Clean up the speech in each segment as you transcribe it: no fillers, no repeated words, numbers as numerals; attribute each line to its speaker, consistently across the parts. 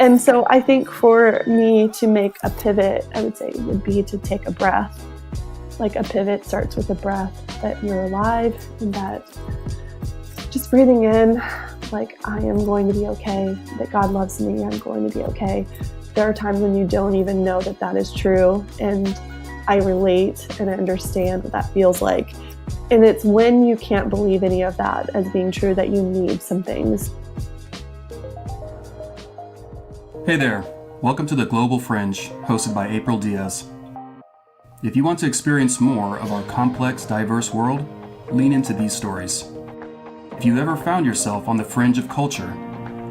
Speaker 1: And so I think for me to make a pivot, I would say would be to take a breath. Like a pivot starts with a breath, that you're alive and that just breathing in, like I am going to be okay, that God loves me, I'm going to be okay. There are times when you don't even know that that is true. And I relate and I understand what that feels like. And it's when you can't believe any of that as being true that you need some things.
Speaker 2: Hey there, welcome to the Global Fringe, hosted by April Diaz. If you want to experience more of our complex, diverse world, lean into these stories. If you ever found yourself on the fringe of culture,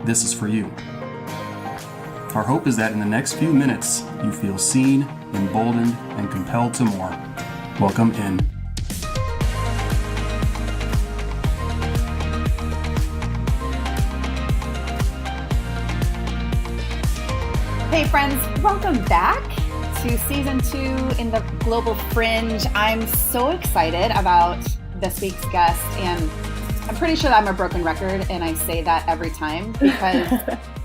Speaker 2: this is for you. Our hope is that in the next few minutes, you feel seen, emboldened, and compelled to more. Welcome in.
Speaker 3: Hey friends, welcome back to season 2 in the Global Fringe. I'm so excited about this week's guest, and I'm pretty sure I'm a broken record and I say that every time because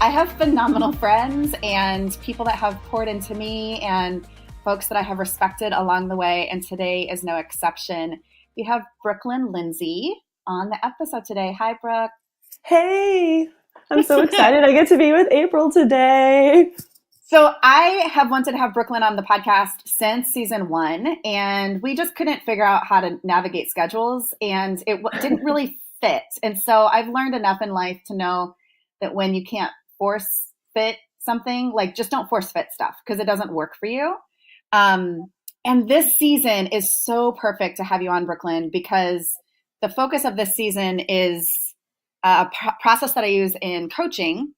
Speaker 3: I have phenomenal friends and people that have poured into me and folks that I have respected along the way, and today is no exception. We have Brookyln Lindsey on the episode today. Hi, Brooke.
Speaker 1: Hey, I'm so excited I get to be with April today.
Speaker 3: So I have wanted to have Brookyln on the podcast since season 1, and we just couldn't figure out how to navigate schedules, and it didn't really fit. And so I've learned enough in life to know that when you can't force fit something, like just don't force fit stuff because it doesn't work for you. And this season is so perfect to have you on, Brookyln, because the focus of this season is a process that I use in coaching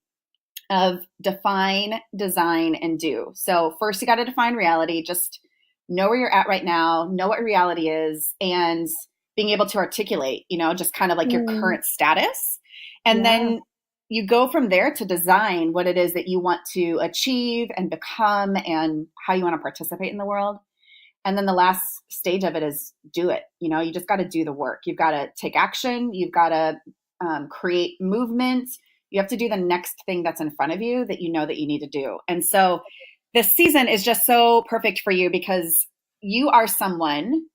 Speaker 3: of define, design, and do. So first you got to define reality, just know where you're at right now, know what reality is, and being able to articulate, just kind of like your current status. And then you go from there to design what it is that you want to achieve and become and how you want to participate in the world. And then the last stage of it is do it. You just got to do the work. You've got to take action. You've got to create movement. You have to do the next thing that's in front of you that you know that you need to do. And so this season is just so perfect for you because you are someone,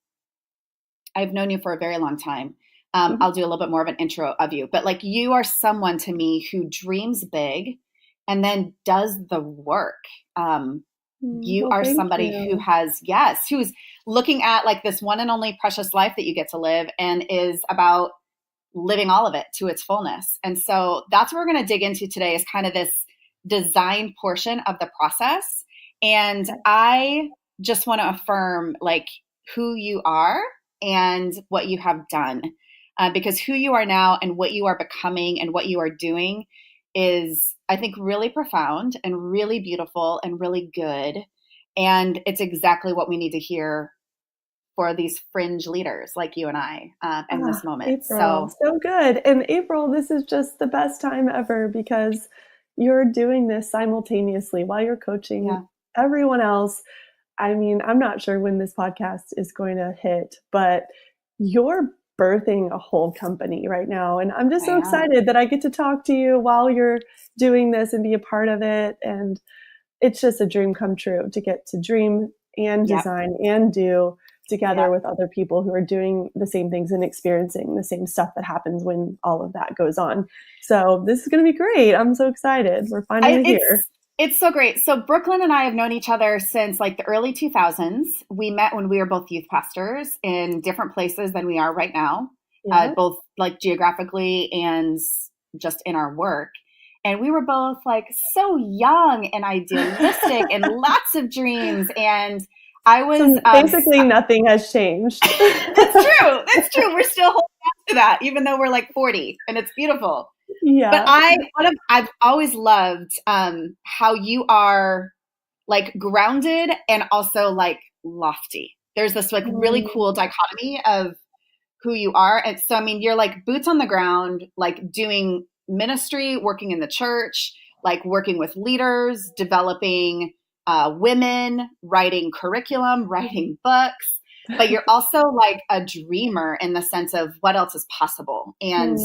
Speaker 3: I've known you for a very long time. I'll do a little bit more of an intro of you, but like you are someone to me who dreams big and then does the work. You are somebody who has, who's looking at like this one and only precious life that you get to live and is about living all of it to its fullness. And so that's what we're going to dig into today is kind of this design portion of the process. And I just want to affirm like who you are and what you have done, because who you are now and what you are becoming and what you are doing is, I think, really profound and really beautiful and really good. And it's exactly what we need to hear for these fringe leaders like you and I in this moment.
Speaker 1: April, so good. And April, this is just the best time ever because you're doing this simultaneously while you're coaching everyone else. I mean, I'm not sure when this podcast is going to hit, but you're birthing a whole company right now. And I'm just so excited that I get to talk to you while you're doing this and be a part of it. And it's just a dream come true to get to dream and design and do together with other people who are doing the same things and experiencing the same stuff that happens when all of that goes on. So this is going to be great. I'm so excited. We're finally here.
Speaker 3: It's so great. So Brookyln and I have known each other since like the early 2000s. We met when we were both youth pastors in different places than we are right now, both like geographically and just in our work. And we were both like so young and idealistic and lots of dreams. And I was
Speaker 1: so basically nothing has changed.
Speaker 3: That's true. We're still holding on to that, even though we're like 40, and it's beautiful. Yeah. But I've always loved how you are like grounded and also like lofty. There's this like really cool dichotomy of who you are. And so, I mean, you're like boots on the ground, like doing ministry, working in the church, like working with leaders, developing women, writing curriculum, writing books, but you're also like a dreamer in the sense of what else is possible. And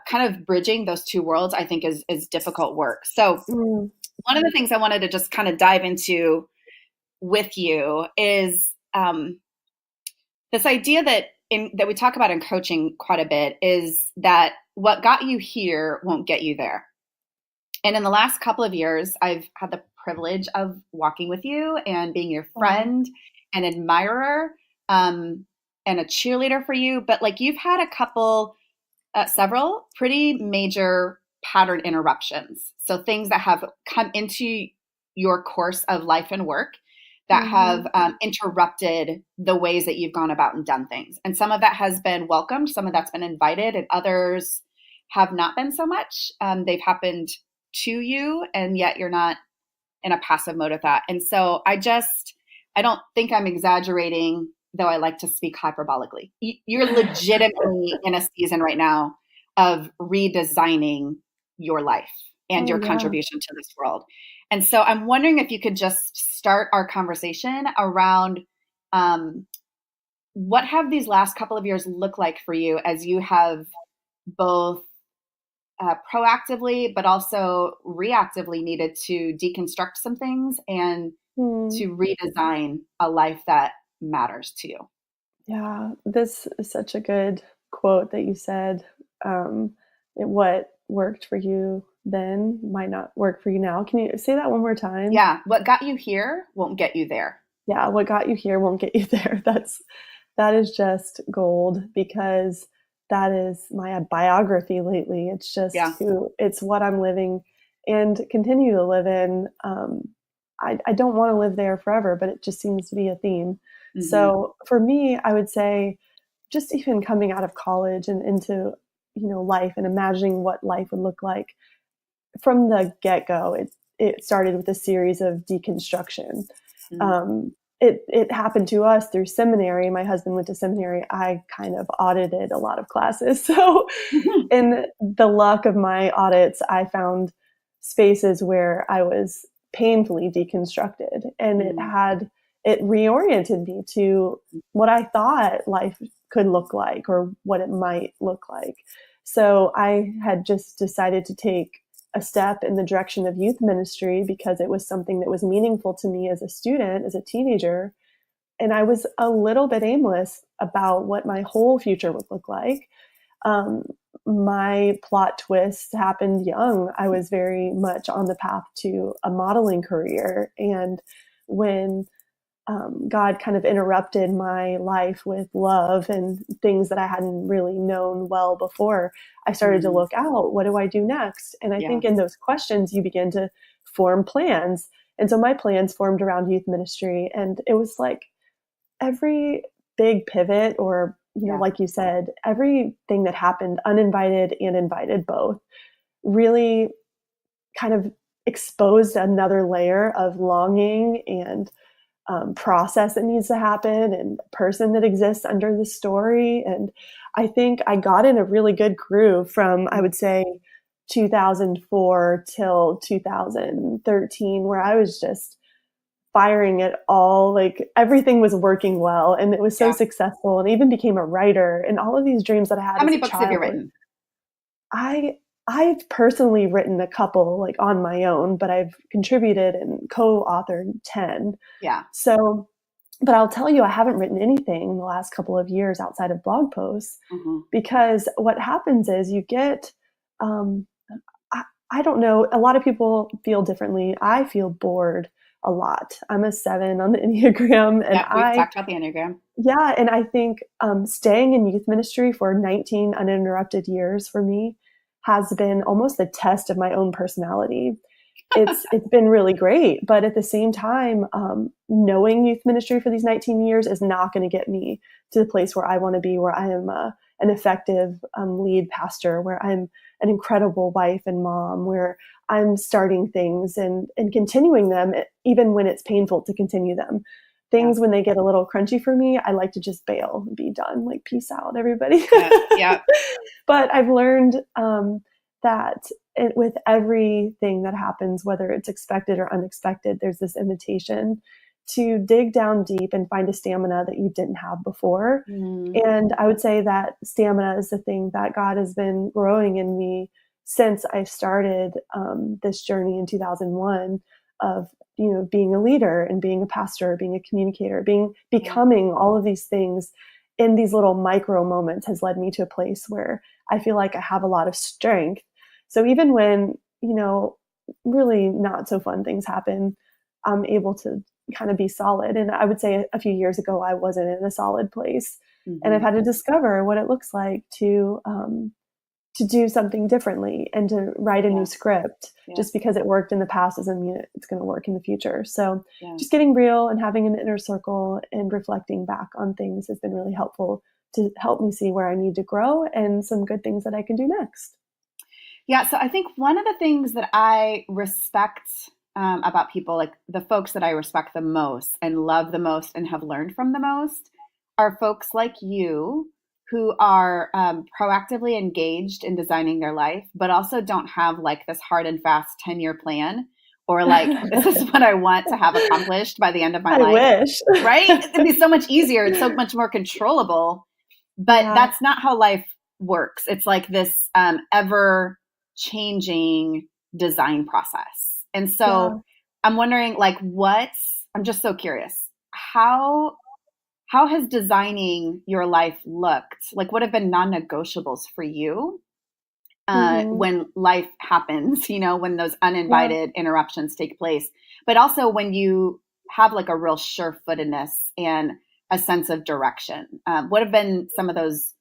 Speaker 3: kind of bridging those two worlds, I think is difficult work. So one of the things I wanted to just kind of dive into with you is this idea that we talk about in coaching quite a bit, is that what got you here won't get you there. And in the last couple of years, I've had the privilege of walking with you and being your friend and admirer, and a cheerleader for you. But like, you've had several pretty major pattern interruptions. So things that have come into your course of life and work that have interrupted the ways that you've gone about and done things. And some of that has been welcomed, some of that's been invited, and others have not been so much. They've happened to you, and yet you're not in a passive mode of that. And so I don't think I'm exaggerating, though I like to speak hyperbolically. You're legitimately in a season right now of redesigning your life and your contribution to this world. And so I'm wondering if you could just start our conversation around what have these last couple of years looked like for you as you have both proactively, but also reactively needed to deconstruct some things and to redesign a life that matters to you.
Speaker 1: Yeah, this is such a good quote that you said. What worked for you then might not work for you now. Can you say that one more time?
Speaker 3: Yeah. What got you here won't get you there.
Speaker 1: Yeah. What got you here won't get you there. That is just gold, because that is my biography lately. It's just it's what I'm living and continue to live in. I don't want to live there forever, but it just seems to be a theme. So for me, I would say just even coming out of college and into, life and imagining what life would look like from the get-go, it started with a series of deconstruction. It happened to us through seminary. My husband went to seminary. I kind of audited a lot of classes. So in the luck of my audits, I found spaces where I was painfully deconstructed, and it reoriented me to what I thought life could look like or what it might look like. So I had just decided to take a step in the direction of youth ministry because it was something that was meaningful to me as a student, as a teenager. And I was a little bit aimless about what my whole future would look like. My plot twist happened young. I was very much on the path to a modeling career. And when God kind of interrupted my life with love and things that I hadn't really known well before, I started to look out, what do I do next? And I think in those questions, you begin to form plans. And so my plans formed around youth ministry. And it was like every big pivot or, like you said, everything that happened, uninvited and invited both, really kind of exposed another layer of longing and process that needs to happen and person that exists under the story. And I think I got in a really good groove from, I would say, 2004 till 2013, where I was just firing it all. Like everything was working well and it was so successful, and even became a writer, and all of these dreams that I had.
Speaker 3: How many books have you written?
Speaker 1: I've personally written a couple, like on my own, but I've contributed and co-authored 10.
Speaker 3: Yeah.
Speaker 1: So, but I'll tell you, I haven't written anything in the last couple of years outside of blog posts, because what happens is you get, I don't know, a lot of people feel differently. I feel bored a lot. I'm a 7 on the Enneagram, and
Speaker 3: we've talked about the Enneagram.
Speaker 1: Yeah, and I think staying in youth ministry for 19 uninterrupted years for me has been almost the test of my own personality. It's been really great, but at the same time, knowing youth ministry for these 19 years is not going to get me to the place where I want to be, where I am an effective lead pastor, where I'm an incredible wife and mom, where I'm starting things and continuing them, even when it's painful to continue them. Things when they get a little crunchy for me, I like to just bail and be done. Like, peace out, everybody.
Speaker 3: Yeah.
Speaker 1: But I've learned that with everything that happens, whether it's expected or unexpected, there's this invitation to dig down deep and find a stamina that you didn't have before.
Speaker 3: Mm.
Speaker 1: And I would say that stamina is the thing that God has been growing in me since I started this journey in 2001 of, being a leader and being a pastor, being a communicator, becoming all of these things in these little micro moments has led me to a place where I feel like I have a lot of strength. So even when, really not so fun things happen, I'm able to kind of be solid. And I would say a few years ago, I wasn't in a solid place.
Speaker 3: Mm-hmm.
Speaker 1: And I've had to discover what it looks like to do something differently and to write a new script. Just because it worked in the past doesn't mean it's going to work in the future. So just getting real and having an inner circle and reflecting back on things has been really helpful to help me see where I need to grow and some good things that I can do next.
Speaker 3: Yeah. So I think one of the things that I respect about people, like the folks that I respect the most and love the most and have learned from the most, are folks like you who are proactively engaged in designing their life, but also don't have like this hard and fast 10-year plan or like, this is what I want to have accomplished by the end of my life.
Speaker 1: I wish.
Speaker 3: Right? It'd be so much easier. It's so much more controllable, but that's not how life works. It's like this ever changing design process. And so I'm wondering I'm just so curious, how has designing your life looked? Like, what have been non-negotiables for you when life happens, when those uninvited interruptions take place, but also when you have like a real sure-footedness and a sense of direction? What have been some of those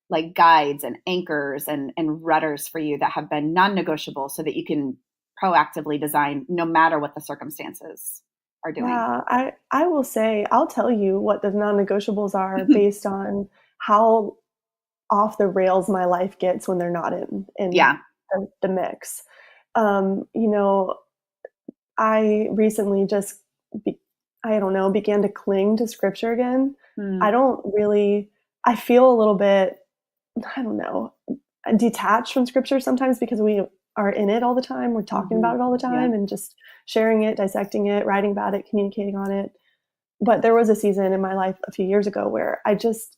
Speaker 3: like guides and anchors and rudders for you that have been non-negotiable so that you can proactively design no matter what the circumstances are doing?
Speaker 1: Yeah, I will say, I'll tell you what the non-negotiables are based on how off the rails my life gets when they're not in the mix. I recently just, began to cling to scripture again. I feel a little bit, detached from scripture sometimes because we are in it all the time. We're talking about it all the time and just sharing it, dissecting it, writing about it, communicating on it. But there was a season in my life a few years ago where I just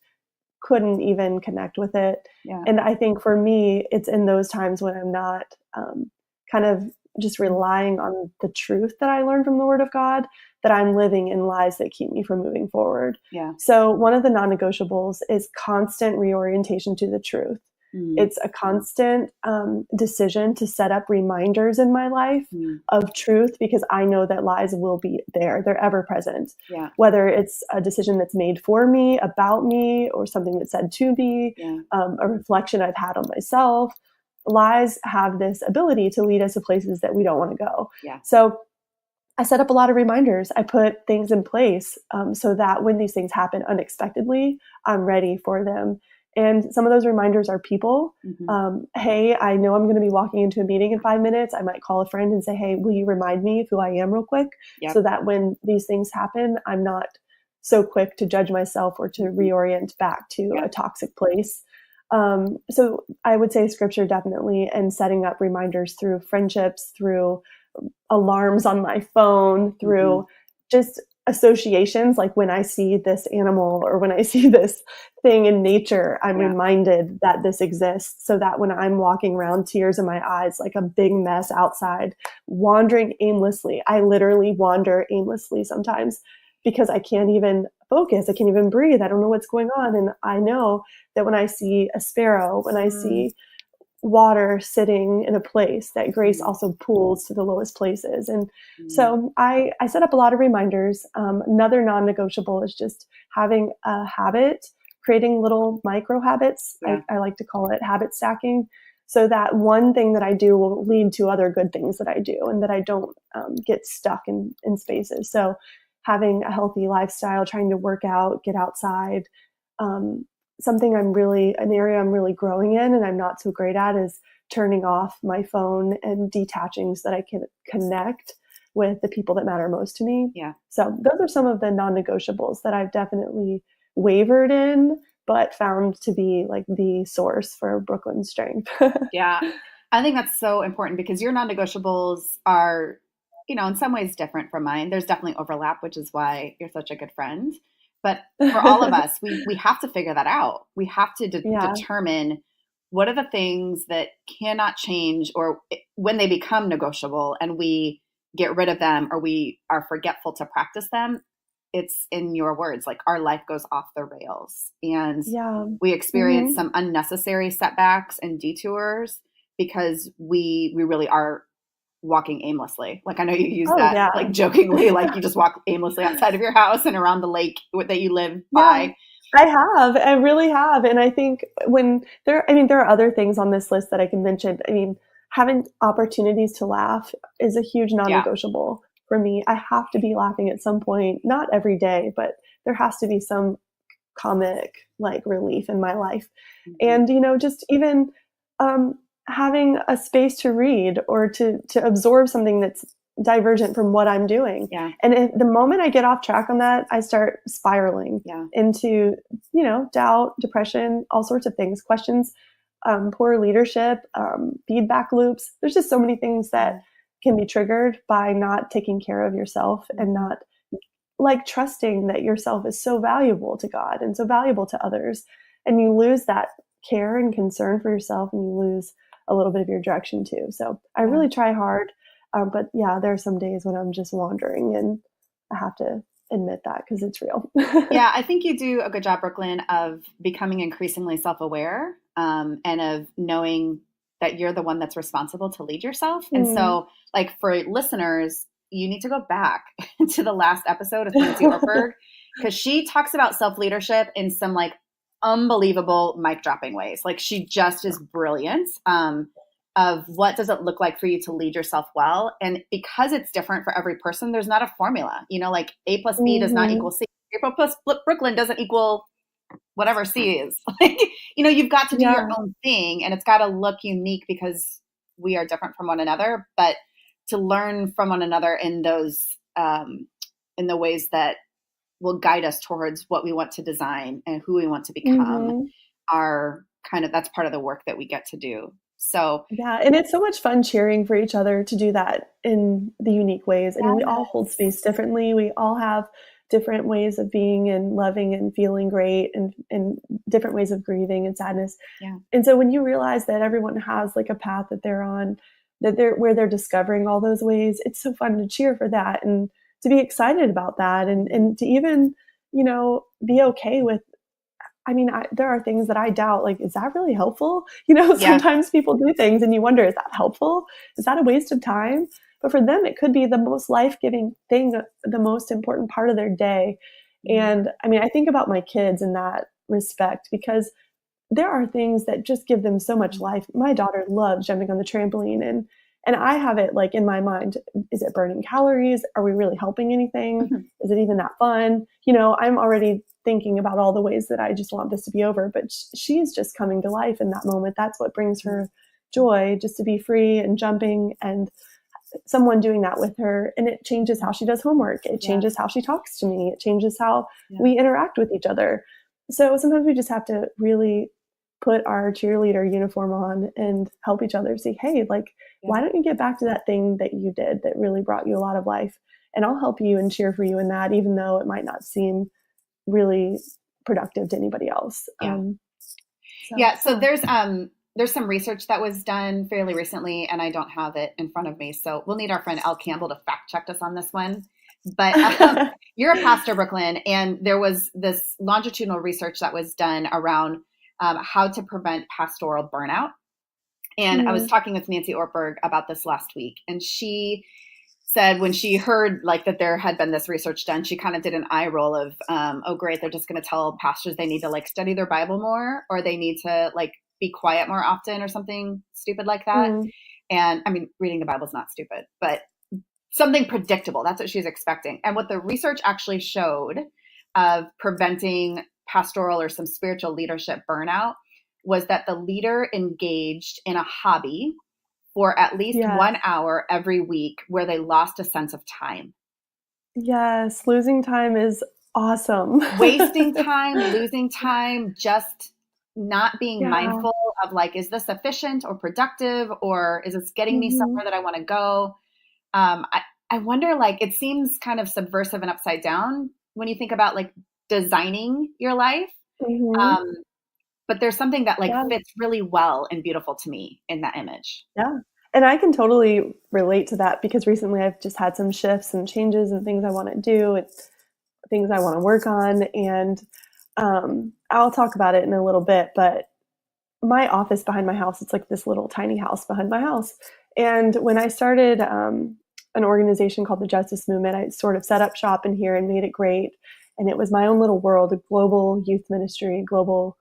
Speaker 1: couldn't even connect with it. Yeah. And I think for me, it's in those times when I'm not kind of just relying on the truth that I learned from the Word of God, that I'm living in lies that keep me from moving forward. Yeah. So one of the non-negotiables is constant reorientation to the truth. It's a constant decision to set up reminders in my life of truth, because I know that lies will be there. They're ever present. Yeah. Whether it's a decision that's made for me, about me, or something that's said to me, a reflection I've had on myself. Lies have this ability to lead us to places that we don't want to go. Yeah. So I set up a lot of reminders. I put things in place so that when these things happen unexpectedly, I'm ready for them. And some of those reminders are people. Hey, I know I'm going to be walking into a meeting in 5 minutes. I might call a friend and say, hey, will you remind me of who I am real quick? Yep. So that when these things happen, I'm not so quick to judge myself or to reorient back to a toxic place. So I would say scripture definitely, and setting up reminders through friendships, through alarms on my phone, through just associations. Like when I see this animal or when I see this thing in nature, I'm reminded that this exists, so that when I'm walking around, tears in my eyes, like a big mess outside, wandering aimlessly, I literally wander aimlessly sometimes because I can't even focus. I can't even breathe. I don't know what's going on. And I know that when I see a sparrow, when I see water sitting in a place, that grace also pools to the lowest places. And so I set up a lot of reminders. Another non-negotiable is just having a habit, creating little micro habits. I like to call it habit stacking, so that one thing that I do will lead to other good things that I do, and that I don't get stuck in spaces. So having a healthy lifestyle, trying to work out, get outside. An area I'm really growing in and I'm not so great at is turning off my phone and detaching so that I can connect with the people that matter most to me. Yeah. So those are some of the non-negotiables that I've definitely wavered in, but found to be like the source for Brookyln's strength.
Speaker 3: Yeah. I think that's so important, because your non-negotiables are in some ways different from mine. There's definitely overlap, which is why you're such a good friend. But for all of us, we have to figure that out. We have to determine what are the things that cannot change, or when they become negotiable and we get rid of them or we are forgetful to practice them. It's, in your words, like our life goes off the rails and we experience some unnecessary setbacks and detours because we really are walking aimlessly. Like I know you use that like jokingly, like you just walk aimlessly outside of your house and around the lake that you live by.
Speaker 1: I really have. And I think there are other things on this list that I can mention. I mean, having opportunities to laugh is a huge non-negotiable for me. I have to be laughing at some point, not every day, but there has to be some comic like relief in my life. And, just even having a space to read or to absorb something that's divergent from what I'm doing.
Speaker 3: Yeah.
Speaker 1: And the moment I get off track on that, I start spiraling into, doubt, depression, all sorts of things, questions, poor leadership, feedback loops. There's just so many things that can be triggered by not taking care of yourself and not like trusting that yourself is so valuable to God and so valuable to others. And you lose that care and concern for yourself, and you lose a little bit of your direction too. So I really try hard. But there are some days when I'm just wandering, and I have to admit that because it's real.
Speaker 3: Yeah, I think you do a good job, Brookyln, of becoming increasingly self-aware and of knowing that you're the one that's responsible to lead yourself. And so like for listeners, you need to go back to the last episode of Nancy Ortberg because she talks about self-leadership in some like unbelievable mic dropping ways. Like she just is brilliant. Of what does it look like for you to lead yourself well? And because it's different for every person, there's not a formula, like A plus B does not equal C. A plus Brookyln doesn't equal whatever C is. Like, you've got to do your own thing, and it's got to look unique because we are different from one another, but to learn from one another in those, in the ways that will guide us towards what we want to design and who we want to become are that's part of the work that we get to do. So
Speaker 1: and it's so much fun cheering for each other to do that in the unique ways. I mean, we all hold space differently. We all have different ways of being and loving and feeling great, and different ways of grieving and sadness.
Speaker 3: Yeah.
Speaker 1: And so when you realize that everyone has like a path that they're on, where they're discovering all those ways, it's so fun to cheer for that and to be excited about that, and to even, be okay with. I mean, there are things that I doubt, like, is that really helpful? Sometimes people do things and you wonder, is that helpful? Is that a waste of time? But for them, it could be the most life-giving thing, the most important part of their day. And I mean, I think about my kids in that respect because there are things that just give them so much life. My daughter loves jumping on the trampoline, and I have it like in my mind, is it burning calories? Are we really helping anything? Is it even that fun? I'm already thinking about all the ways that I just want this to be over, but she's just coming to life in that moment. That's what brings her joy, just to be free and jumping and someone doing that with her. And it changes how she does homework. It changes how she talks to me. It changes how we interact with each other. So sometimes we just have to really put our cheerleader uniform on and help each other see, hey, like, why don't you get back to that thing that you did that really brought you a lot of life? And I'll help you and cheer for you in that, even though it might not seem really productive to anybody else.
Speaker 3: So there's some research that was done fairly recently, and I don't have it in front of me. So we'll need our friend Elle Campbell to fact check us on this one. But you're a pastor, Brookyln, and there was this longitudinal research that was done around how to prevent pastoral burnout. And I was talking with Nancy Ortberg about this last week, and she said when she heard like that there had been this research done, she kind of did an eye roll of, oh, great, they're just going to tell pastors they need to like study their Bible more, or they need to like be quiet more often or something stupid like that. And I mean, reading the Bible is not stupid, but something predictable. That's what she's expecting. And what the research actually showed of preventing pastoral or some spiritual leadership burnout was that the leader engaged in a hobby for at least 1 hour every week where they lost a sense of time.
Speaker 1: Yes, losing time is awesome.
Speaker 3: Wasting time, losing time, just not being mindful of like, is this efficient or productive, or is this getting me somewhere that I want to go? I wonder, like, it seems kind of subversive and upside down when you think about like designing your life.
Speaker 1: Mm-hmm.
Speaker 3: Um, but there's something that like
Speaker 1: Yeah.
Speaker 3: fits really well and beautiful to me in that image.
Speaker 1: Yeah. And I can totally relate to that because recently I've just had some shifts and changes and things I want to do and things I want to work on. And I'll talk about it in a little bit, but my office behind my house, it's like this little tiny house behind my house. And when I started an organization called the Justice Movement, I sort of set up shop in here and made it great. And it was my own little world, a global youth ministry, global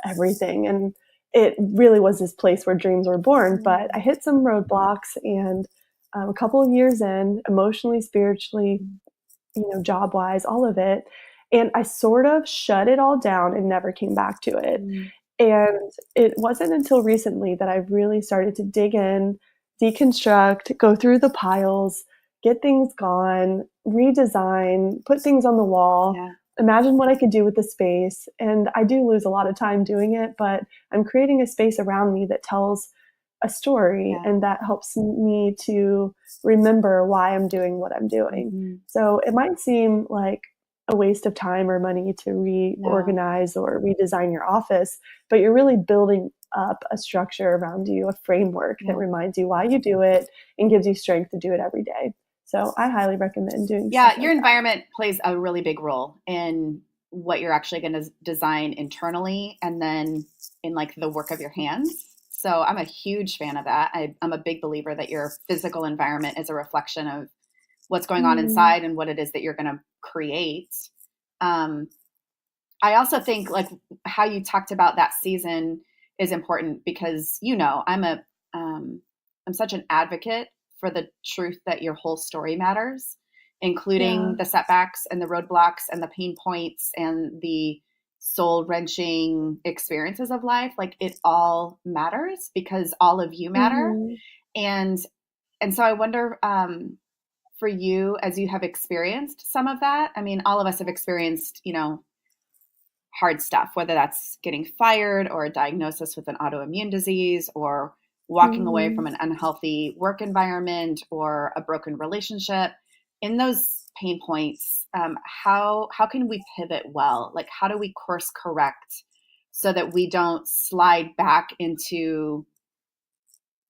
Speaker 1: everything. And it really was this place where dreams were born. But I hit some roadblocks, and a couple of years in, emotionally, spiritually, job wise, all of it. And I sort of shut it all down and never came back to it. And it wasn't until recently that I really started to dig in, deconstruct, go through the piles, get things gone, redesign, put things on the wall, imagine what I could do with the space. And I do lose a lot of time doing it, but I'm creating a space around me that tells a story and that helps me to remember why I'm doing what I'm doing. So it might seem like a waste of time or money to reorganize or redesign your office, but you're really building up a structure around you, a framework that reminds you why you do it and gives you strength to do it every day. So I highly recommend doing stuff
Speaker 3: your
Speaker 1: like
Speaker 3: environment plays a really big role in what you're actually going to design internally and then in like the work of your hands. So I'm a huge fan of that. I'm a big believer that your physical environment is a reflection of what's going on inside and what it is that you're going to create. I also think like how you talked about that season is important because, I'm such an advocate for the truth that your whole story matters, including the setbacks and the roadblocks and the pain points and the soul wrenching experiences of life. Like it all matters because all of you matter. And so I wonder, for you, as you have experienced some of that, I mean, all of us have experienced, hard stuff, whether that's getting fired or a diagnosis with an autoimmune disease or walking away from an unhealthy work environment or a broken relationship. In those pain points, how can we pivot well? Like, how do we course correct so that we don't slide back into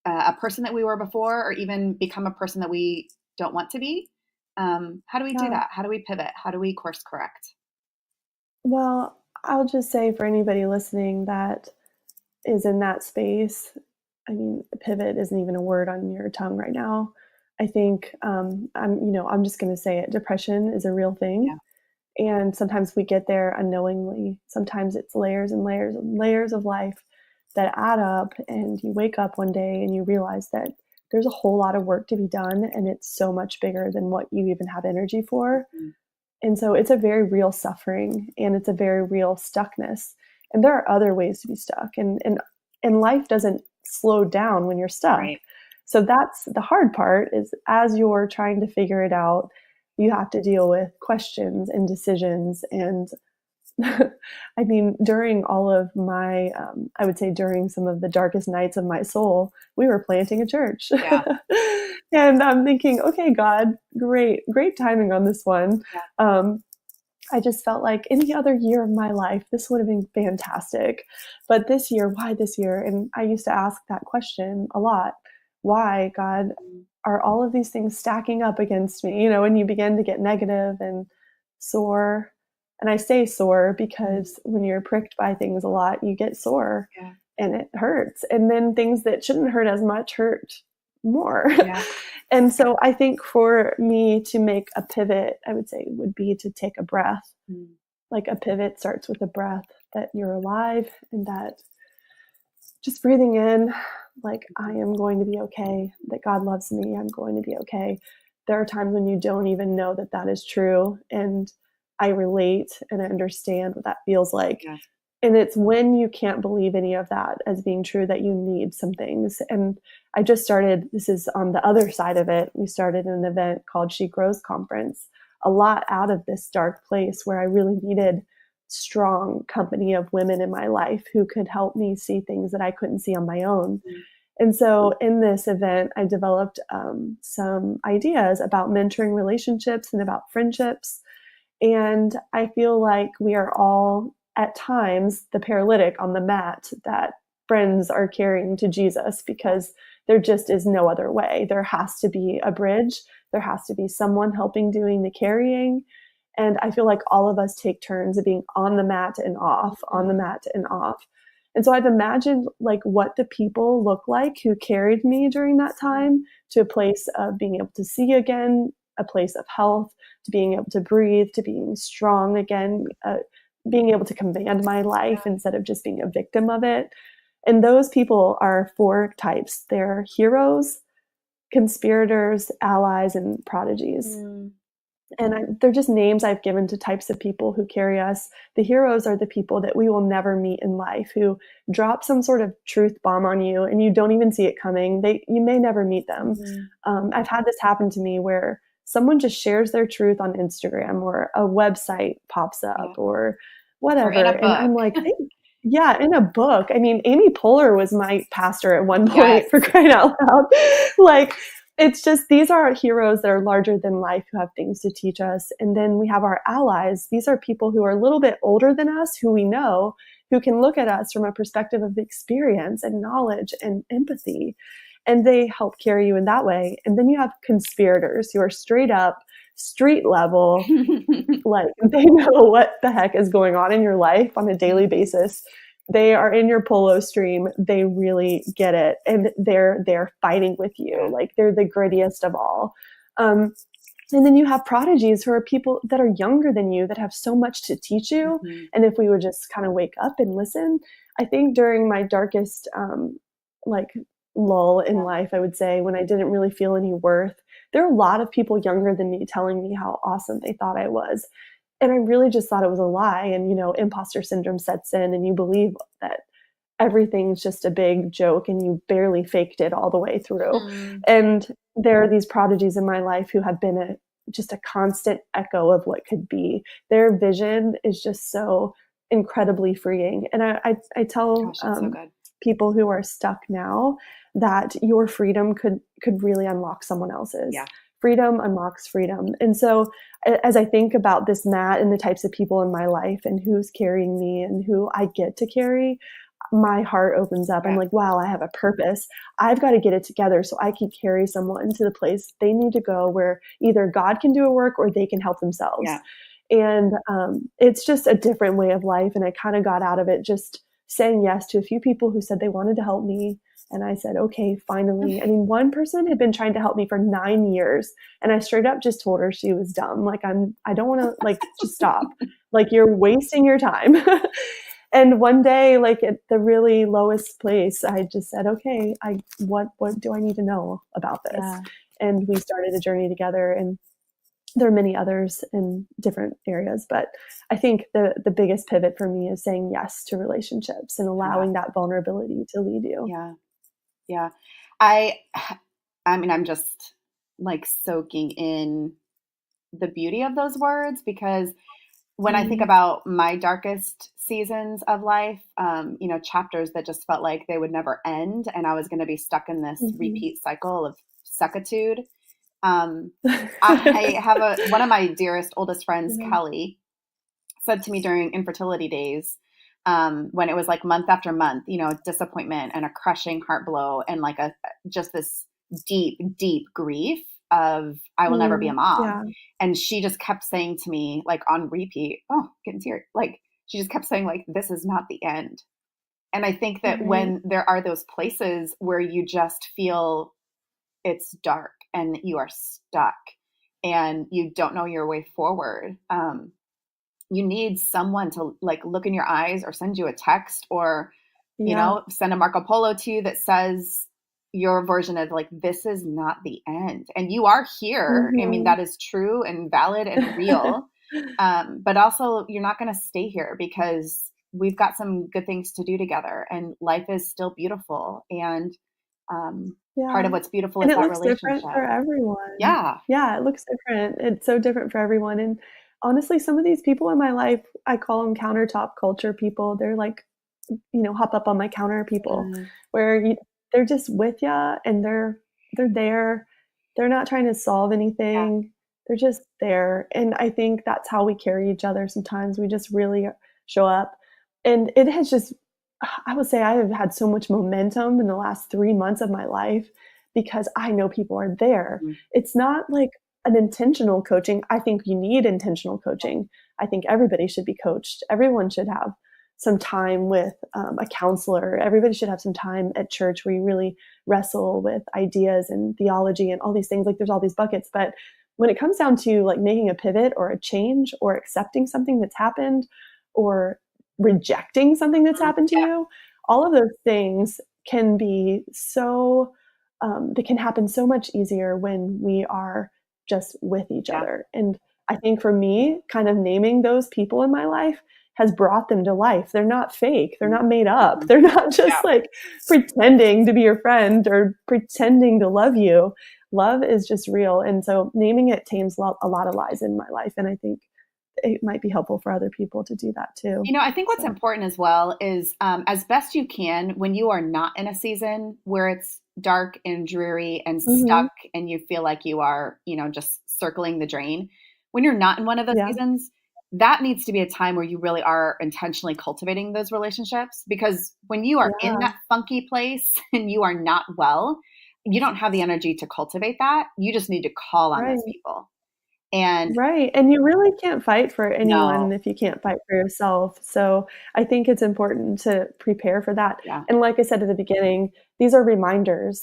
Speaker 3: a person that we were before or even become a person that we don't want to be? How do we do that? How do we pivot? How do we course correct?
Speaker 1: Well, I'll just say for anybody listening that is in that space, I mean, pivot isn't even a word on your tongue right now. I think I'm just going to say it. Depression is a real thing. And sometimes we get there unknowingly. Sometimes it's layers and layers and layers of life that add up. And you wake up one day and you realize that there's a whole lot of work to be done. And it's so much bigger than what you even have energy for. And so it's a very real suffering and it's a very real stuckness. And there are other ways to be stuck. And life doesn't slow down when you're stuck. So that's the hard part is as you're trying to figure it out, you have to deal with questions and decisions. And I mean, during all of my, I would say during some of the darkest nights of my soul, we were planting a church. And I'm thinking, okay, God, great timing on this one. I just felt like any other year of my life, this would have been fantastic. But this year, why this year? And I used to ask that question a lot. Why, God, are all of these things stacking up against me? And you begin to get negative and sore. And I say sore because when you're pricked by things a lot, you get sore and it hurts. And then things that shouldn't hurt as much hurt more. And so I think for me to make a pivot, I would say would be to take a breath. Like a pivot starts with a breath, that you're alive and that just breathing in, like I am going to be okay, that God loves me, I'm going to be okay. There are times when you don't even know that that is true. And I relate and I understand what that feels like. And it's when you can't believe any of that as being true that you need some things. And I just started, this is on the other side of it. We started an event called She Grows Conference, a lot out of this dark place where I really needed strong company of women in my life who could help me see things that I couldn't see on my own. And so in this event, I developed some ideas about mentoring relationships and about friendships. And I feel like we are all at times the paralytic on the mat that friends are carrying to Jesus, because there just is no other way. There has to be a bridge. There has to be someone helping doing the carrying. And I feel like all of us take turns of being on the mat and off, on the mat and off. And so I've imagined like what the people look like who carried me during that time to a place of being able to see again, a place of health, to being able to breathe, to being strong again, being able to command my life instead of just being a victim of it. And those people are 4 types. They're heroes, conspirators, allies, and prodigies. And they're just names I've given to types of people who carry us. The heroes are the people that we will never meet in life, who drop some sort of truth bomb on you and you don't even see it coming. You may never meet them. I've had this happen to me where someone just shares their truth on Instagram, or a website pops up, or whatever. And I'm like, hey, yeah, in a book. I mean, Amy Poehler was my pastor at one point, for crying out loud. Like, it's just, these are heroes that are larger than life, who have things to teach us. And then we have our allies. These are people who are a little bit older than us, who we know, who can look at us from a perspective of experience and knowledge and empathy. And they help carry you in that way. And then you have conspirators, who are straight up, street level, like they know what the heck is going on in your life on a daily basis. They are in your polo stream. They really get it. And they're fighting with you. Like, they're the grittiest of all. And then you have prodigies, who are people that are younger than you, that have so much to teach you. And if we would just kind of wake up and listen, I think during my darkest, lull in life, I would say, when I didn't really feel any worth, there are a lot of people younger than me telling me how awesome they thought I was. And I really just thought it was a lie. And, imposter syndrome sets in, and you believe that everything's just a big joke and you barely faked it all the way through. And there are these prodigies in my life who have been just a constant echo of what could be. Their vision is just so incredibly freeing. And I tell people who are stuck now that your freedom could really unlock someone else's. Freedom unlocks freedom. And so as I think about this mat and the types of people in my life and who's carrying me and who I get to carry, my heart opens up. I'm like, wow, I have a purpose. I've got to get it together so I can carry someone to the place they need to go, where either God can do a work or they can help themselves. And it's just a different way of life. And I kind of got out of it just saying yes to a few people who said they wanted to help me. And I said, okay, finally. I mean, one person had been trying to help me for 9 years. And I straight up just told her she was dumb. Like, I don't want to, just stop. Like, you're wasting your time. And one day, like at the really lowest place, I just said, okay, what do I need to know about this? And we started a journey together. And there are many others in different areas, but I think the biggest pivot for me is saying yes to relationships and allowing that vulnerability to lead you.
Speaker 3: Yeah. I mean, I'm just like soaking in the beauty of those words, because when I think about my darkest seasons of life, chapters that just felt like they would never end, and I was going to be stuck in this repeat cycle of suckitude. I have one of my dearest, oldest friends, Kelly, said to me during infertility days, when it was like month after month, disappointment and a crushing heart blow and like just this deep, deep grief of I will never be a mom. And she just kept saying to me, like on repeat, getting teary. Like, she just kept saying, like, this is not the end. And I think that when there are those places where you just feel it's dark and you are stuck and you don't know your way forward, you need someone to like look in your eyes or send you a text or, send a Marco Polo to you that says your version of like, this is not the end. And you are here. I mean, that is true and valid and real. But also you're not going to stay here because we've got some good things to do together and life is still beautiful. And part of what's beautiful is that relationship.
Speaker 1: It looks different for everyone.
Speaker 3: Yeah,
Speaker 1: it looks different. It's so different for everyone. And honestly, some of these people in my life, I call them countertop culture people. They're like, hop up on my counter people, where they're just with you, and they're there. They're not trying to solve anything. Yeah. They're just there. And I think that's how we carry each other sometimes. We just really show up. And it has just, I would say I have had so much momentum in the last 3 months of my life because I know people are there. Mm-hmm. It's not like an intentional coaching. I think you need intentional coaching. I think everybody should be coached. Everyone should have some time with a counselor. Everybody should have some time at church where you really wrestle with ideas and theology and all these things. Like there's all these buckets. But when it comes down to like making a pivot or a change or accepting something that's happened or rejecting something that's happened to you, all of those things can be so, they can happen so much easier when we are just with each other. And I think for me, kind of naming those people in my life has brought them to life. They're not fake. They're not made up. They're not just like pretending to be your friend or pretending to love you. Love is just real. And so naming it tames a lot of lies in my life. And I think it might be helpful for other people to do that too.
Speaker 3: You know, I think what's important as well is as best you can, when you are not in a season where it's dark and dreary and stuck and you feel like you are, you know, just circling the drain, when you're not in one of those seasons, that needs to be a time where you really are intentionally cultivating those relationships. Because when you are in that funky place and you are not well, you don't have the energy to cultivate that. You just need to call on those people. And
Speaker 1: and you really can't fight for anyone if you can't fight for yourself. So I think it's important to prepare for that. And like I said at the beginning, these are reminders.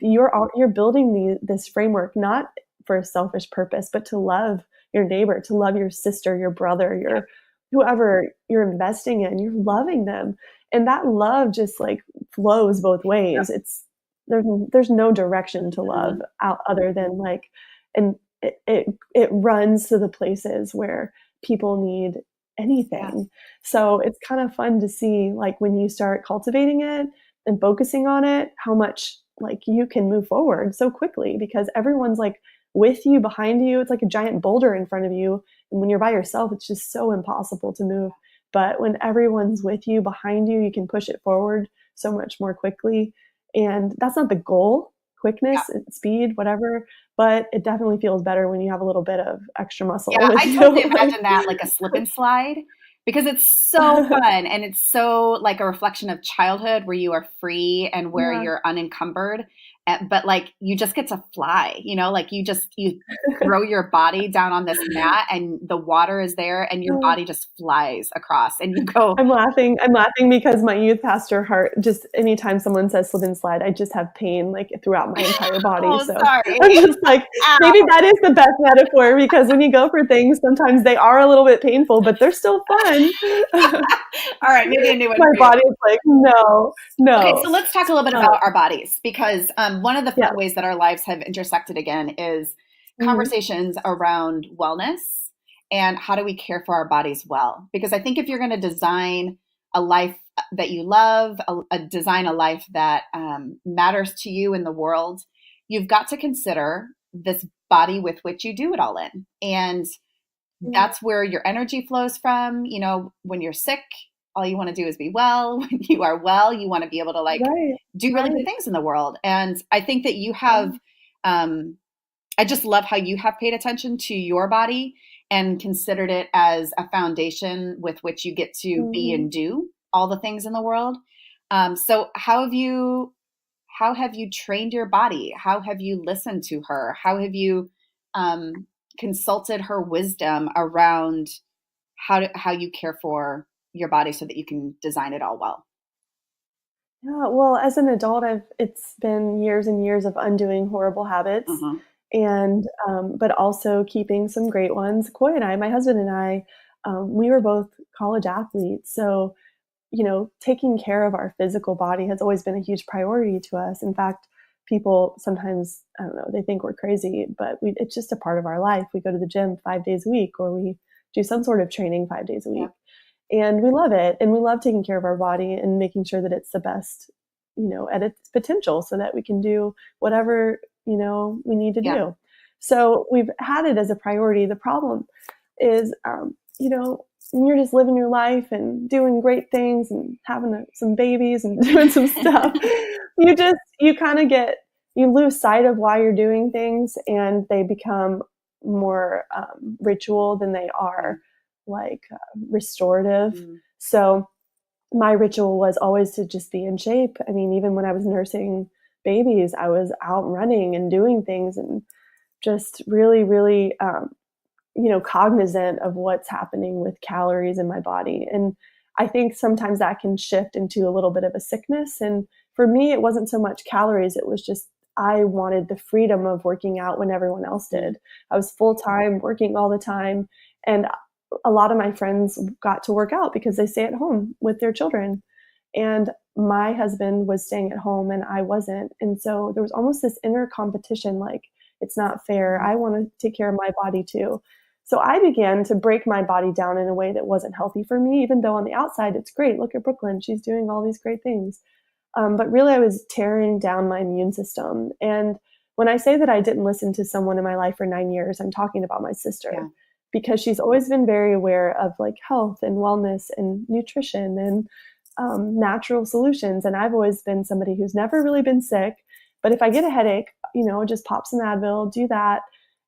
Speaker 1: You're building this framework not for a selfish purpose, but to love your neighbor, to love your sister, your brother, your whoever you're investing in. You're loving them, and that love just like flows both ways. It's there's no direction to love out other than like, and it runs to the places where people need anything. So it's kind of fun to see like when you start cultivating it and focusing on it, how much like you can move forward so quickly because everyone's like with you, behind you. It's like a giant boulder in front of you. And when you're by yourself, it's just so impossible to move. But when everyone's with you, behind you, you can push it forward so much more quickly. And that's not the goal, quickness, speed, whatever. But it definitely feels better when you have a little bit of extra muscle.
Speaker 3: Yeah, I totally imagine that like a slip and slide because it's so fun and it's so like a reflection of childhood where you are free and where you're unencumbered. But like you just get to fly, you know, like you throw your body down on this mat and the water is there and your body just flies across and you go.
Speaker 1: I'm laughing because my youth pastor heart, just anytime someone says slip and slide, I just have pain like throughout my entire body.
Speaker 3: Sorry.
Speaker 1: I'm just like, maybe that is the best metaphor because when you go for things, sometimes they are a little bit painful, but they're still fun.
Speaker 3: All right. Maybe a new one.
Speaker 1: My body is like, no.
Speaker 3: Okay. So let's talk a little bit about our bodies because one of the fun ways that our lives have intersected again is conversations around wellness and how do we care for our bodies well? Because I think if you're going to design a life that you love, design a life that matters to you in the world, you've got to consider this body with which you do it all in. And that's where your energy flows from. You know, when you're sick, all you want to do is be well. When you are well, you want to be able to like do really good things in the world. And I think that you have, I just love how you have paid attention to your body and considered it as a foundation with which you get to be and do all the things in the world. So how have you trained your body? How have you listened to her? How have you consulted her wisdom around how you care for your body so that you can design it all well?
Speaker 1: Yeah, well, as an adult, it's been years and years of undoing horrible habits and but also keeping some great ones. Coy and I, my husband and I, we were both college athletes. So, you know, taking care of our physical body has always been a huge priority to us. In fact, people sometimes, I don't know, they think we're crazy, but it's just a part of our life. We go to the gym 5 days a week or we do some sort of training 5 days a week. And we love it. And we love taking care of our body and making sure that it's the best, you know, at its potential so that we can do whatever, you know, we need to do. So we've had it as a priority. The problem is, you know, you're just living your life and doing great things and having some babies and doing some stuff, you kind of you lose sight of why you're doing things, and they become more ritual than they are like restorative. So my ritual was always to just be in shape. I mean, even when I was nursing babies, I was out running and doing things and just really, really, cognizant of what's happening with calories in my body. And I think sometimes that can shift into a little bit of a sickness. And for me, it wasn't so much calories. It was just, I wanted the freedom of working out when everyone else did. I was full-time working all the time. And a lot of my friends got to work out because they stay at home with their children. And my husband was staying at home and I wasn't. And so there was almost this inner competition, like, it's not fair. I want to take care of my body too. So I began to break my body down in a way that wasn't healthy for me, even though on the outside it's great. Look at Brookyln. She's doing all these great things. But really I was tearing down my immune system. And when I say that I didn't listen to someone in my life for 9 years, I'm talking about my sister, because she's always been very aware of like health and wellness and nutrition and natural solutions. And I've always been somebody who's never really been sick. But if I get a headache, just pop some Advil, do that,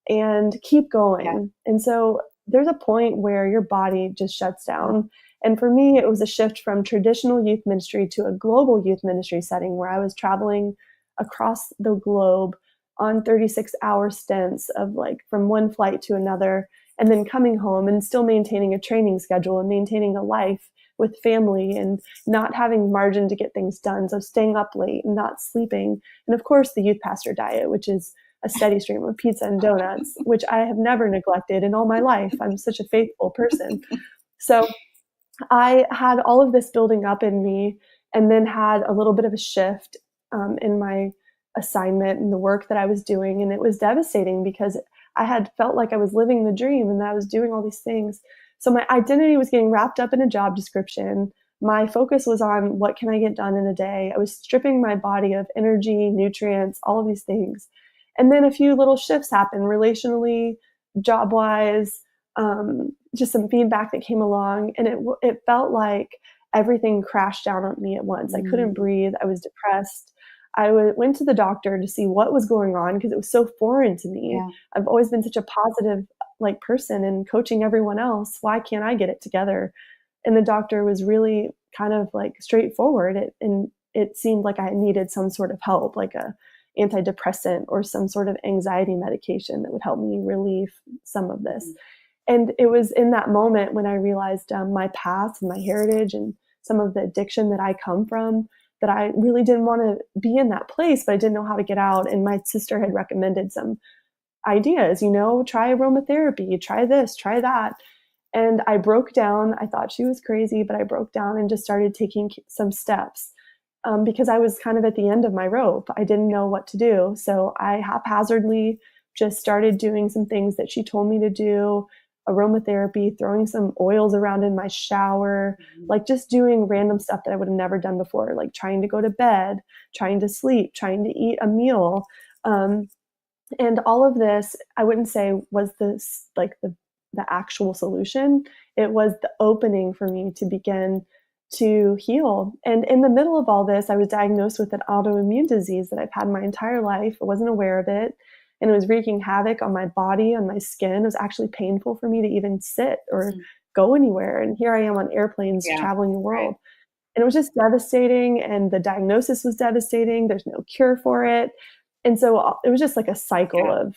Speaker 1: and keep going. Yeah. And so there's a point where your body just shuts down. And for me, it was a shift from traditional youth ministry to a global youth ministry setting where I was traveling across the globe on 36-hour stints of like from one flight to another, and then coming home and still maintaining a training schedule and maintaining a life with family and not having margin to get things done. So staying up late and not sleeping. And of course, the youth pastor diet, which is a steady stream of pizza and donuts, which I have never neglected in all my life. I'm such a faithful person. So I had all of this building up in me, and then had a little bit of a shift in my assignment and the work that I was doing. And it was devastating because I had felt like I was living the dream and that I was doing all these things. So my identity was getting wrapped up in a job description. My focus was on what can I get done in a day. I was stripping my body of energy, nutrients, all of these things. And then a few little shifts happened relationally, job-wise, just some feedback that came along. And it felt like everything crashed down on me at once. I couldn't breathe. I was depressed. I went to the doctor to see what was going on because it was so foreign to me. Yeah. I've always been such a positive person and coaching everyone else. Why can't I get it together? And the doctor was really kind of straightforward. It seemed like I needed some sort of help, like a antidepressant or some sort of anxiety medication that would help me relieve some of this. And it was in that moment when I realized my past and my heritage and some of the addiction that I come from, that I really didn't want to be in that place, but I didn't know how to get out. And my sister had recommended some ideas, try aromatherapy, try this, try that. And I broke down. I thought she was crazy, but I broke down and just started taking some steps because I was kind of at the end of my rope. I didn't know what to do. So I haphazardly just started doing some things that she told me to do, aromatherapy, throwing some oils around in my shower, just doing random stuff that I would have never done before, like trying to go to bed, trying to sleep, trying to eat a meal. And all of this, I wouldn't say was this the actual solution. It was the opening for me to begin to heal. And in the middle of all this, I was diagnosed with an autoimmune disease that I've had my entire life. I wasn't aware of it. And it was wreaking havoc on my body, on my skin. It was actually painful for me to even sit or go anywhere. And here I am on airplanes traveling the world. Right. And it was just devastating. And the diagnosis was devastating. There's no cure for it. And so it was just like a cycle of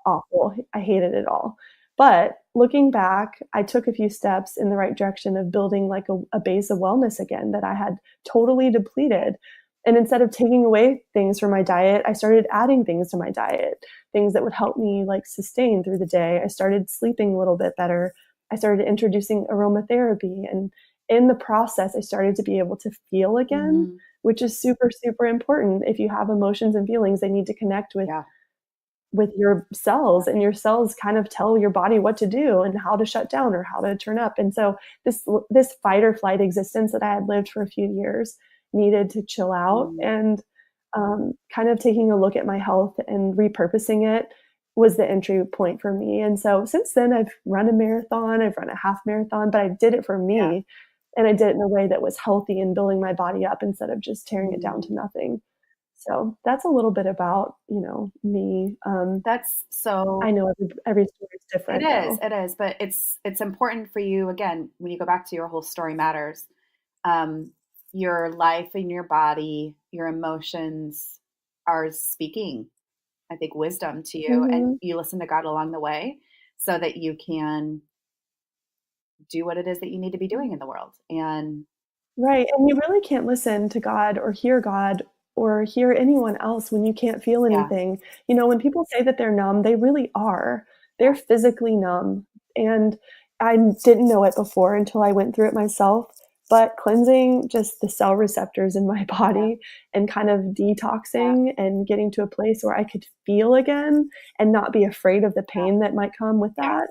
Speaker 1: awful. I hated it all. But looking back, I took a few steps in the right direction of building a base of wellness again that I had totally depleted. And instead of taking away things from my diet, I started adding things to my diet, things that would help me sustain through the day. I started sleeping a little bit better. I started introducing aromatherapy. And in the process, I started to be able to feel again, which is super, super important. If you have emotions and feelings, they need to connect with your cells, and your cells kind of tell your body what to do and how to shut down or how to turn up. And so this fight or flight existence that I had lived for a few years needed to chill out, and kind of taking a look at my health and repurposing it was the entry point for me. And so since then I've run a marathon, I've run a half marathon, but I did it for me. And I did it in a way that was healthy and building my body up instead of just tearing it down to nothing. So that's a little bit about, me.
Speaker 3: That's so.
Speaker 1: I know every story is different.
Speaker 3: It is, but it's important for you, again, when you go back to your whole story matters. Your life and your body, your emotions are speaking, I think, wisdom to you, and you listen to God along the way so that you can do what it is that you need to be doing in the world. And
Speaker 1: right. And you really can't listen to God or hear anyone else when you can't feel anything. When people say that they're numb, they really are. They're physically numb. And I didn't know it before until I went through it myself. But cleansing just the cell receptors in my body and kind of detoxing and getting to a place where I could feel again and not be afraid of the pain that might come with that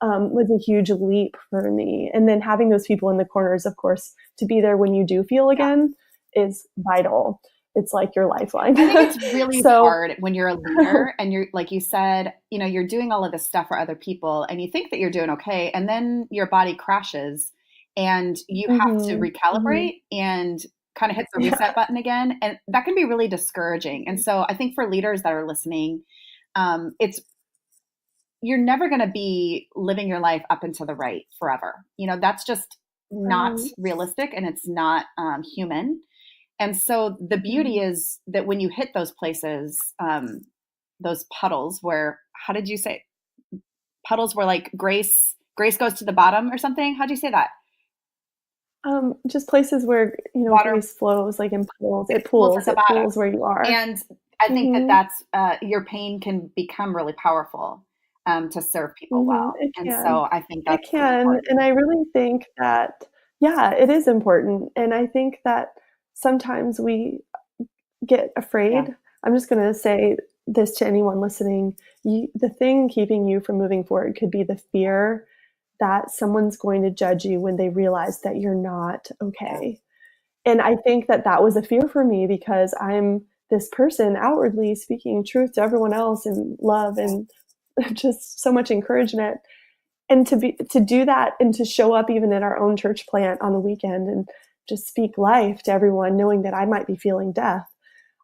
Speaker 1: was a huge leap for me. And then having those people in the corners, of course, to be there when you do feel again is vital. It's like your lifeline.
Speaker 3: I think it's really hard when you're a leader and you're, like you said, you're doing all of this stuff for other people and you think that you're doing okay. And then your body crashes and you have to recalibrate and kind of hit the reset button again. And that can be really discouraging. And so I think for leaders that are listening, you're never going to be living your life up and to the right forever. That's just not realistic and it's not human. And so the beauty is that when you hit those places, those puddles where, how did you say, puddles where like grace goes to the bottom or something? How'd you say that?
Speaker 1: Just places where, water grace flows like in puddles. It pools where you are.
Speaker 3: And I think that's your pain can become really powerful to serve people well. So I think that's
Speaker 1: it can. Important. And I really think that, it is important. And I think that sometimes we get afraid. Yeah. I'm just going to say this to anyone listening. The thing keeping you from moving forward could be the fear that someone's going to judge you when they realize that you're not okay. Yeah. And I think that was a fear for me because I'm this person outwardly speaking truth to everyone else and love and just so much encouragement. And to do that and to show up even in our own church plant on the weekend and just speak life to everyone, knowing that I might be feeling death.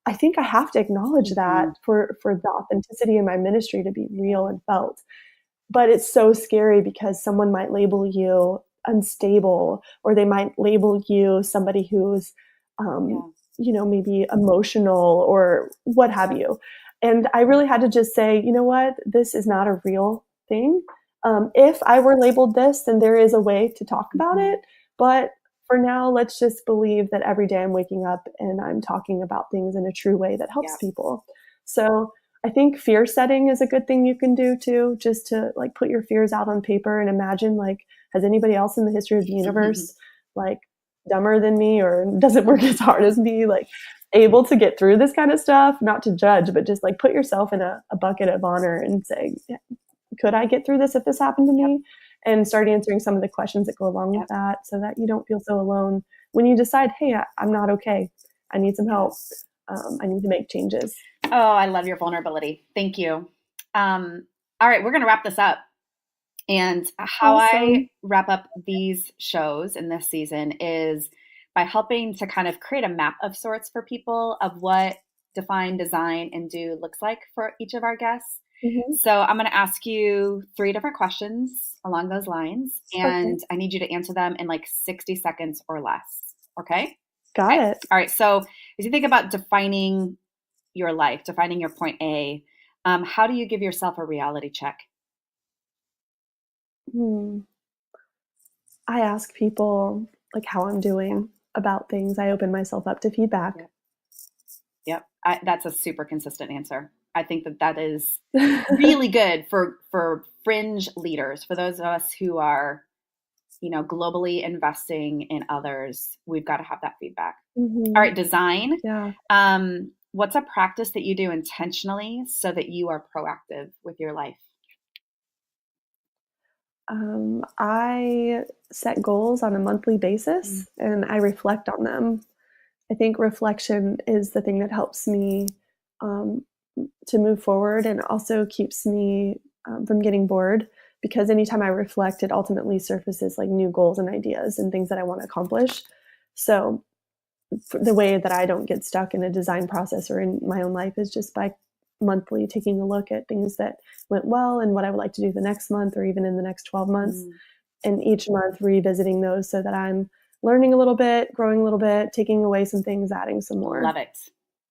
Speaker 1: I think I have to acknowledge that for the authenticity in my ministry to be real and felt. But it's so scary because someone might label you unstable, or they might label you somebody who's, maybe emotional or what have you. And I really had to just say, you know what, this is not a real thing. If I were labeled this, then there is a way to talk about it. But for now, let's just believe that every day I'm waking up and I'm talking about things in a true way that helps people. So I think fear setting is a good thing you can do too, just to like put your fears out on paper and imagine, like, has anybody else in the history of the universe like dumber than me or doesn't work as hard as me, like able to get through this kind of stuff? Not to judge, but just like put yourself in a bucket of honor and say, could I get through this if this happened to me? And start answering some of the questions that go along with that so that you don't feel so alone when you decide, hey, I'm not okay. I need some help. I need to make changes.
Speaker 3: Oh, I love your vulnerability. Thank you. All right, we're going to wrap this up. And how I wrap up these shows in this season is by helping to kind of create a map of sorts for people of what define, design, and do looks like for each of our guests. So I'm going to ask you 3 different questions along those lines, and I need you to answer them in like 60 seconds or less. Okay?
Speaker 1: Got it.
Speaker 3: All right. So as you think about defining your life, defining your point A, how do you give yourself a reality check?
Speaker 1: I ask people like how I'm doing about things. I open myself up to feedback.
Speaker 3: Yep. That's a super consistent answer. I think that is really good for fringe leaders, for those of us who are, globally investing in others. We've got to have that feedback. All right, design.
Speaker 1: Yeah.
Speaker 3: What's a practice that you do intentionally so that you are proactive with your life?
Speaker 1: I set goals on a monthly basis and I reflect on them. I think reflection is the thing that helps me to move forward, and also keeps me from getting bored, because anytime I reflect, it ultimately surfaces like new goals and ideas and things that I want to accomplish. So the way that I don't get stuck in a design process or in my own life is just by monthly taking a look at things that went well and what I would like to do the next month or even in the next 12 months. And each month revisiting those so that I'm learning a little bit, growing a little bit, taking away some things, adding some more.
Speaker 3: Love it.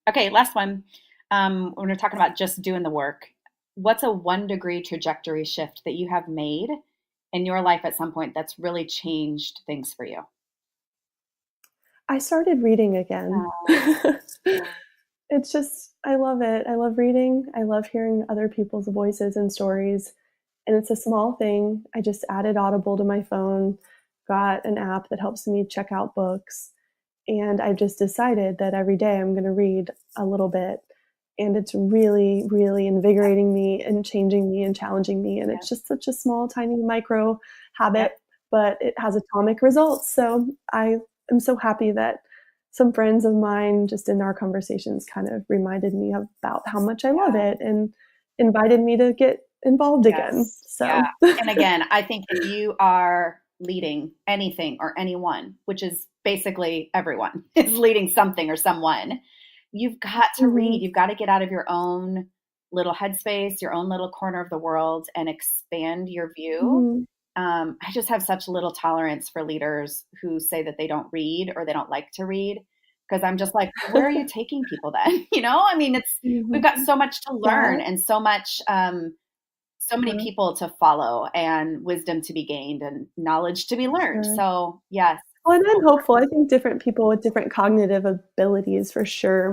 Speaker 3: Okay, last one. When we're talking about just doing the work, what's a 1-degree trajectory shift that you have made in your life at some point that's really changed things for you?
Speaker 1: I started reading again. It's just, I love it. I love reading. I love hearing other people's voices and stories. And it's a small thing. I just added Audible to my phone, got an app that helps me check out books. And I've just decided that every day I'm going to read a little bit. And it's really, really invigorating me and changing me and challenging me. And it's just such a small, tiny micro habit, but it has atomic results. So I am so happy that some friends of mine just in our conversations kind of reminded me about how much I love it and invited me to get involved again. So,
Speaker 3: and again, I think if you are leading anything or anyone, which is basically everyone is leading something or someone, you've got to read. You've got to get out of your own little headspace, your own little corner of the world, and expand your view. I just have such little tolerance for leaders who say that they don't read or they don't like to read, because I'm just like, where are you taking people then? I mean, we've got so much to learn and so much, so many people to follow and wisdom to be gained and knowledge to be learned. So yes.
Speaker 1: Well, and I'm hopeful. I think different people with different cognitive abilities for sure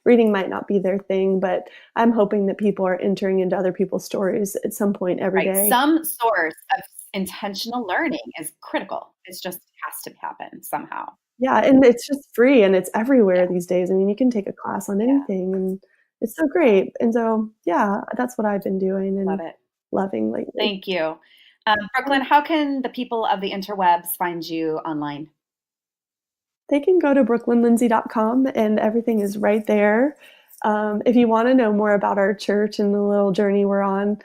Speaker 1: reading might not be their thing, but I'm hoping that people are entering into other people's stories at some point every day.
Speaker 3: Some source of intentional learning is critical. It just has to happen somehow.
Speaker 1: Yeah, and it's just free and it's everywhere these days. I mean, you can take a class on anything and it's so great. And so, that's what I've been doing and loving lately.
Speaker 3: Thank you. Brookyln, how can the people of the interwebs find you online?
Speaker 1: They can go to brookylnlindsey.com and everything is right there. If you want to know more about our church and the little journey we're on,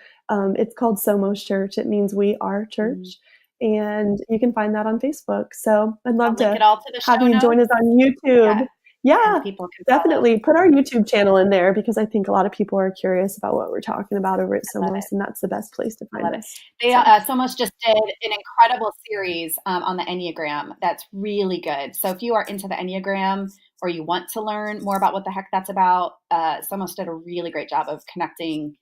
Speaker 1: it's called Somos Church. It means we are church. And you can find that on Facebook. So I'd love to have you join us on YouTube. Yeah, definitely. Put our YouTube channel in there because I think a lot of people are curious about what we're talking about over at Somos, and that's the best place to find us.
Speaker 3: Somos just did an incredible series on the Enneagram that's really good. So if you are into the Enneagram or you want to learn more about what the heck that's about, Somos did a really great job of connecting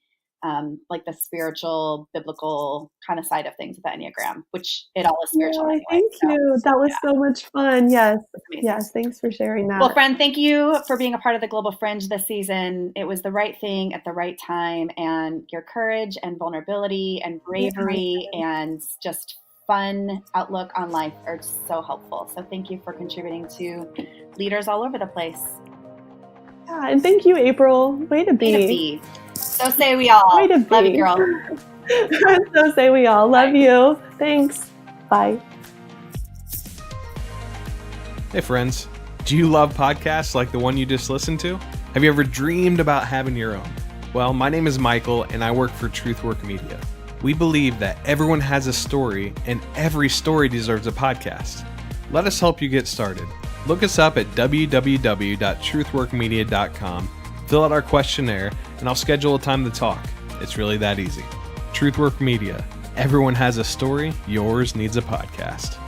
Speaker 3: like the spiritual, biblical kind of side of things with the Enneagram, which it all is spiritual anyway.
Speaker 1: Thank you. That was so much fun. Yes. Yes. Thanks for sharing that.
Speaker 3: Well, friend, thank you for being a part of the Global Fringe this season. It was the right thing at the right time, and your courage and vulnerability and bravery and just fun outlook on life are so helpful. So thank you for contributing to leaders all over the place.
Speaker 1: Yeah. And thank you, April. Way to be.
Speaker 3: So say we all.
Speaker 1: Way to be.
Speaker 3: Love you, girl.
Speaker 1: So say we all. Love you. Thanks. Bye.
Speaker 4: Hey, friends. Do you love podcasts like the one you just listened to? Have you ever dreamed about having your own? Well, my name is Michael, and I work for Truthwork Media. We believe that everyone has a story, and every story deserves a podcast. Let us help you get started. Look us up at www.truthworkmedia.com. Fill out our questionnaire, and I'll schedule a time to talk. It's really that easy. Truthwork Media. Everyone has a story. Yours needs a podcast.